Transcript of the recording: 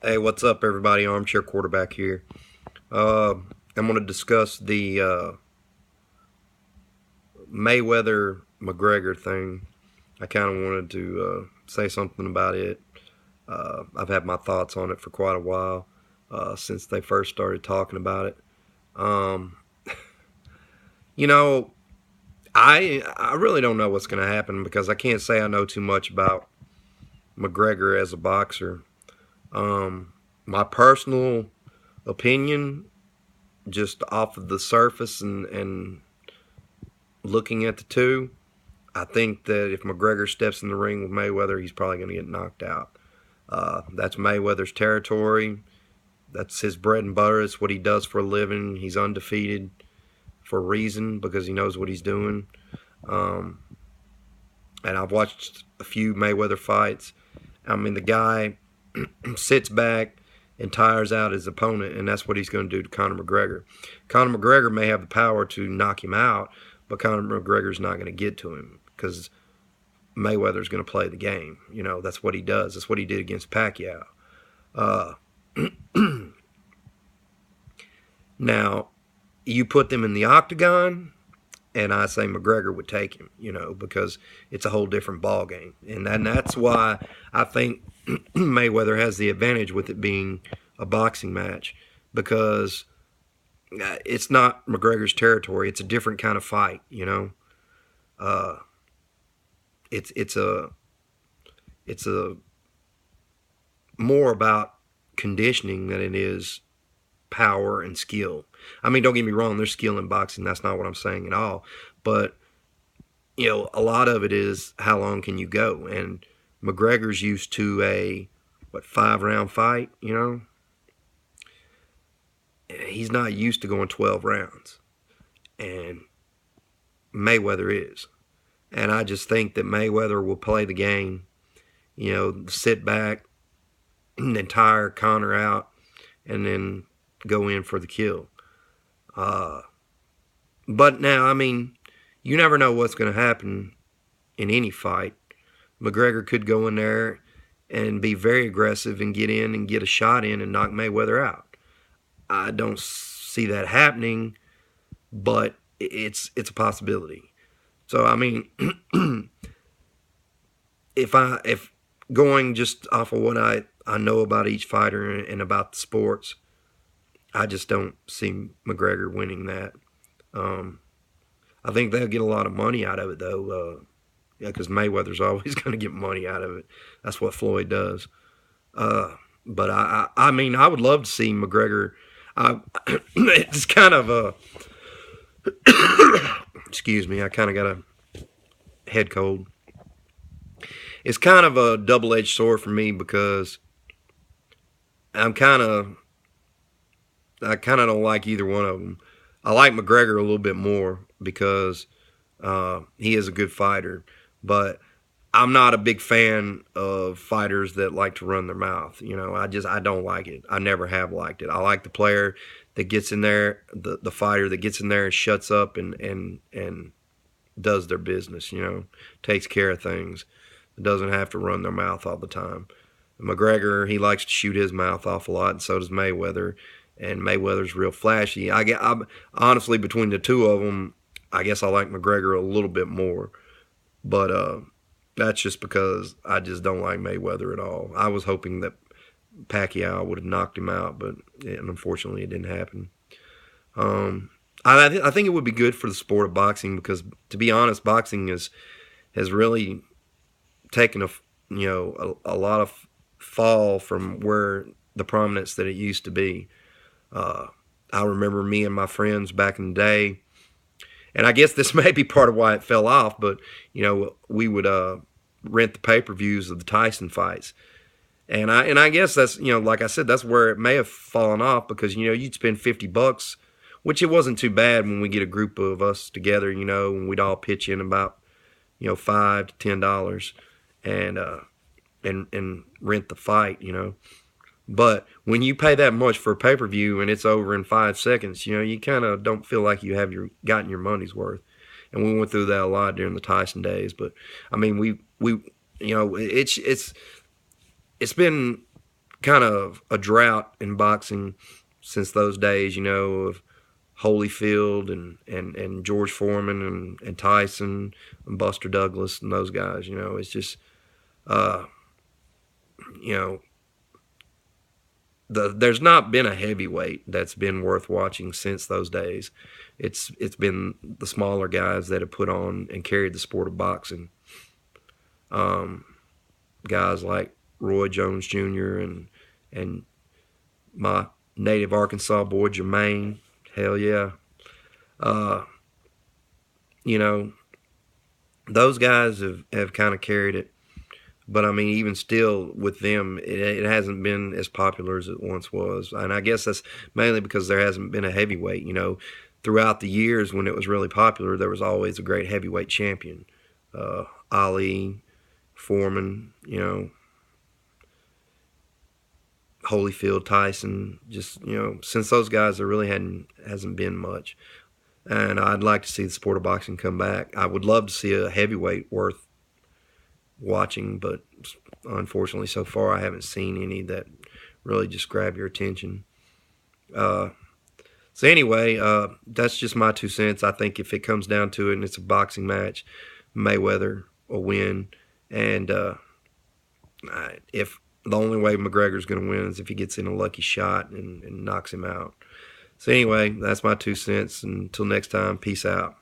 Hey, what's up, everybody? Armchair Quarterback here. I'm going to discuss the Mayweather McGregor thing. I kind of wanted to say something about it. I've had my thoughts on it for quite a while since they first started talking about it. Um, you know, I really don't know what's going to happen because I can't say I know too much about McGregor as a boxer. My personal opinion, just off of the surface and looking at the two, I think that if McGregor steps in the ring with Mayweather, he's probably going to get knocked out. That's Mayweather's territory. That's his bread and butter. It's what he does for a living. He's undefeated for a reason because he knows what he's doing. Um, and I've watched a few Mayweather fights. I mean, the guy sits back and tires out his opponent, and that's what he's going to do to Conor McGregor. Conor McGregor may have the power to knock him out, but Conor McGregor's not going to get to him because Mayweather's going to play the game. You know, that's what he does. That's what he did against Pacquiao. Uh, Now, you put them in the octagon, and I say McGregor would take him, you know, because it's a whole different ball game. And that's why I think Mayweather has the advantage with it being a boxing match because it's not McGregor's territory. It's a different kind of fight, you know. Uh, it's it's a more about conditioning than it is power and skill. I mean, don't get me wrong, there's skill in boxing. That's not what I'm saying at all. But, you know, a lot of it is how long can you go? And McGregor's used to a, 5 round fight, you know? He's not used to going 12 rounds. And Mayweather is. And I just think that Mayweather will play the game, you know, sit back and then tire Conor out and then go in for the kill. Uh, but now, I mean, you never know what's going to happen in any fight. McGregor could go in there and be very aggressive and get in and get a shot in and knock Mayweather out. I don't see that happening, but it's a possibility. So I mean, if going just off of what I know about each fighter and about the sports, I just don't see McGregor winning that. Um, I think they'll get a lot of money out of it though. Yeah, because Mayweather's always going to get money out of it. That's what Floyd does. Uh, but I mean, I would love to see McGregor. It's kind of a excuse me. I kind of got a head cold. It's kind of a double-edged sword for me because I'm kind of I kind of don't like either one of them. I like McGregor a little bit more because he is a good fighter, but I'm not a big fan of fighters that like to run their mouth. You know, I don't like it. I never have liked it. I like the player that gets in there, the fighter that gets in there and shuts up and does their business. You know, takes care of things. Doesn't have to run their mouth all the time. McGregor, he likes to shoot his mouth off a lot, and so does Mayweather. And Mayweather's real flashy. Honestly, between the two of them, I guess I like McGregor a little bit more. But that's just because I just don't like Mayweather at all. I was hoping that Pacquiao would have knocked him out, but unfortunately it didn't happen. Um, I think it would be good for the sport of boxing because, to be honest, boxing has really taken a lot of fall from where the prominence that it used to be. Uh, I remember me and my friends back in the day, and I guess this may be part of why it fell off. But you know, we would rent the pay-per-views of the Tyson fights, and I guess that's, you know, like I said, that's where it may have fallen off because, you know, you'd spend $50, which it wasn't too bad when we get a group of us together, you know, and we'd all pitch in about, you know, $5 to $10 and and rent the fight, you know. But when you pay that much for a pay per view and it's over in 5 seconds, you know, you kind of don't feel like you have gotten your money's worth. And we went through that a lot during the Tyson days. But I mean, we you know, it's been kind of a drought in boxing since those days, of Holyfield and George Foreman and Tyson and Buster Douglas and those guys. It's just, you know, there's not been a heavyweight that's been worth watching since those days. It's been the smaller guys that have put on and carried the sport of boxing. Guys like Roy Jones Jr. and my native Arkansas boy Jermaine. Hell yeah. Those guys have kind of carried it. But I mean, even still with them, it hasn't been as popular as it once was. And I guess that's mainly because there hasn't been a heavyweight. Throughout the years when it was really popular, there was always a great heavyweight champion. Ali, Foreman, Holyfield, Tyson. Just, since those guys, there really hasn't been much. And I'd like to see the sport of boxing come back. I would love to see a heavyweight worth watching, but unfortunately so far I haven't seen any that really just grab your attention. So anyway, that's just my 2 cents. I think if it comes down to it and it's a boxing match, Mayweather will win. And if the only way McGregor's going to win is if he gets in a lucky shot and knocks him out. So anyway, that's my 2 cents. Until next time, peace out.